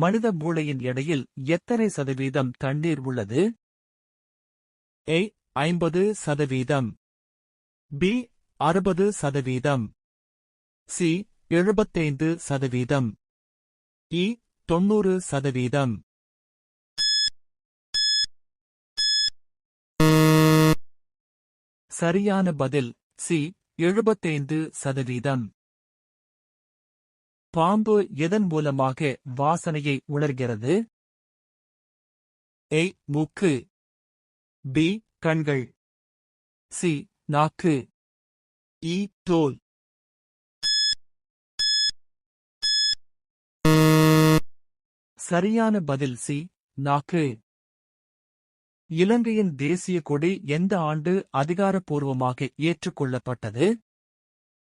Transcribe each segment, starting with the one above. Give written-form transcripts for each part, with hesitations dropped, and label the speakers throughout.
Speaker 1: மனித மூளையின் எடையில் எத்தனை சதவீதம் தண்ணீர் உள்ளது? A 50%, B 60%, C 75%, E 90%. சரியான பதில் சி 75%. பாம்பு எதன் மூலமாக வாசனையை உணர்கிறது? A மூக்கு, B கண்கள், C நாக்கு, E தோல். சரியான பதில் சி நாக்கு. இலங்கையின் தேசிய கொடி எந்த ஆண்டு அதிகாரப்பூர்வமாக ஏற்றுக்கொள்ளப்பட்டது?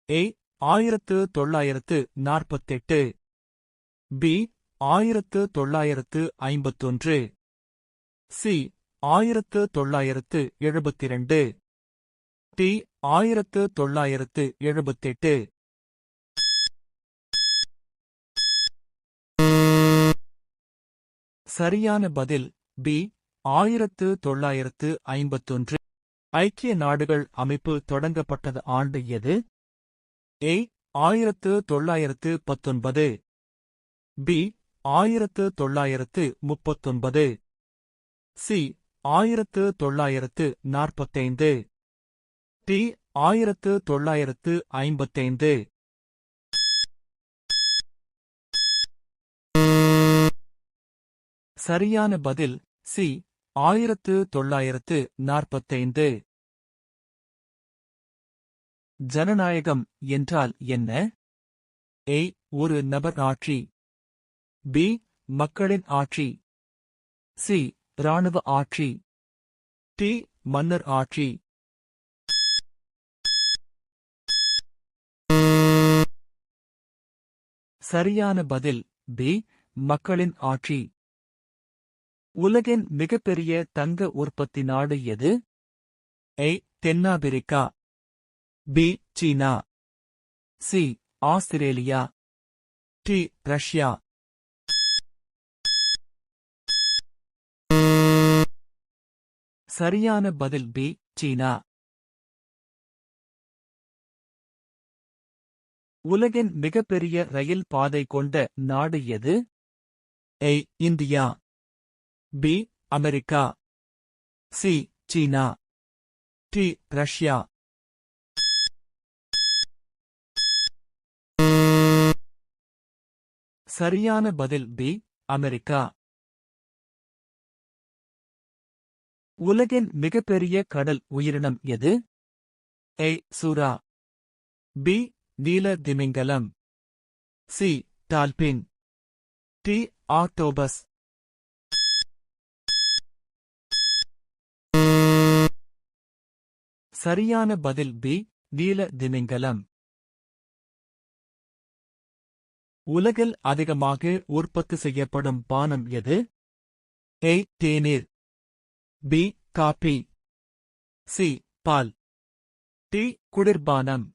Speaker 1: A 1948, B 1951, C 1972, D 1978. சரியான பதில் பி 1951. ஐக்கிய நாடுகள் அமைப்பு தொடங்கப்பட்டது ஆண்டு எது? A 1919, B 1939, C 1945, D 1955. சரியான பதில் சி 1945. ஜனநாயகம் என்றால் என்ன? A ஒரு நபர் ஆட்சி, B மக்களின் ஆட்சி, C இராணுவ ஆட்சி, D மன்னர் ஆட்சி. சரியான பதில் B மக்களின் ஆட்சி. உலகின் மிகப்பெரிய தங்க உற்பத்தி நாடு எது? A தென்னாப்பிரிக்கா, B சீனா, C ஆஸ்திரேலியா, D ரஷ்யா. சரியான பதில் B சீனா. உலகின் மிகப்பெரிய ரயில் பாதை கொண்ட நாடு எது? A India, B America, C China, D Russia. சரியான பதில் B அமெரிக்கா. உலகின் மிகப்பெரிய கடல் உயிரினம் எது? A சுறா, B நீல திமிங்கலம், C டால்பின், D ஆக்டோபஸ். சரியான பதில் B நீல திமிங்கலம். உலகில் அதிகமாக உற்பத்தி செய்யப்படும் பானம் எது? A தேநீர், B காபி, C பால், D குளிர்பானம்.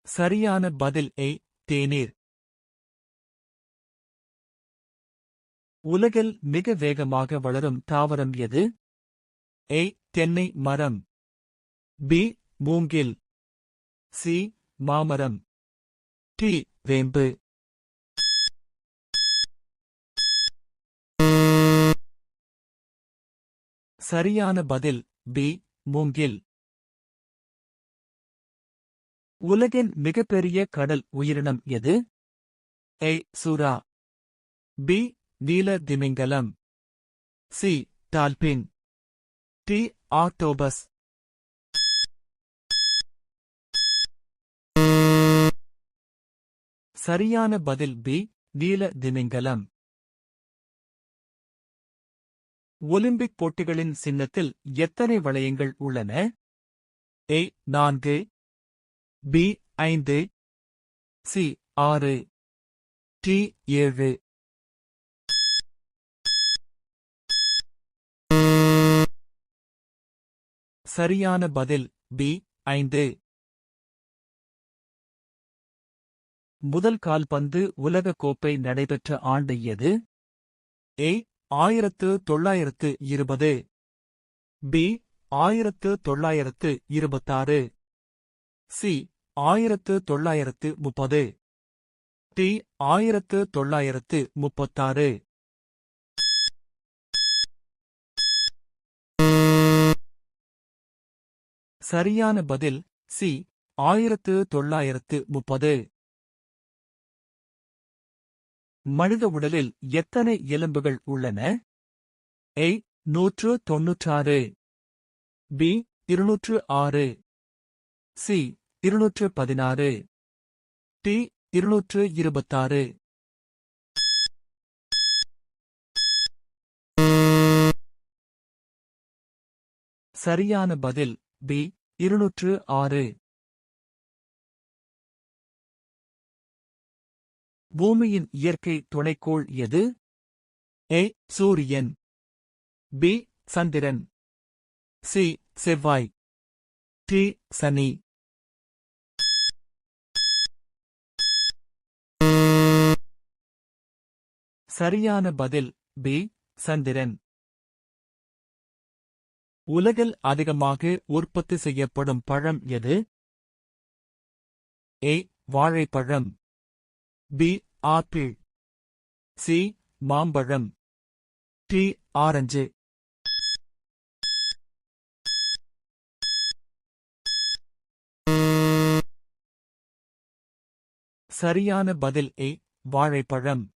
Speaker 1: சரியான பதில் A தேநீர். உலகில் மிக வேகமாக வளரும் தாவரம் எது? A தென்னை மரம், B மூங்கில், C மாமரம், D வேம்பு. சரியான பதில் B மூங்கில். உலகின் மிகப்பெரிய கடல் உயிரினம் எது? A சுறா, B நீல திமிங்கலம், C டால்பின், D ஆக்டோபஸ். சரியான பதில் B நீல திமிங்கலம். ஒலிம்பிக் போட்டிகளின் சின்னத்தில் எத்தனை வளையங்கள் உள்ளன? A 4, B 5, C 6, D 7. சரியான பதில் B 5. முதல் கால்பந்து உலகக் கோப்பை நடைபெற்ற ஆண்டு எது? ஏ 1920, பி 1926, சி 1930, டி 1936. சரியான பதில் சி 1930. மனித உடலில் எத்தனை எலும்புகள் உள்ளன? ஏ 196, பி 206, சி 216, டி 226. சரியான பதில் பி 206. பூமியின் இயற்கை துணைக்கோள் எது? ஏ சூரியன், பி சந்திரன், சி செவ்வாய், டி சனி. சரியான பதில் பி சந்திரன். உலகில் அதிகமாக உற்பத்தி செய்யப்படும் பழம் எது? ஏ வாழைப்பழம், பி ஆப்பிள், சி மாம்பழம், டி ஆரஞ்சு. சரியான பதில் ஏ வாழைப்பழம்.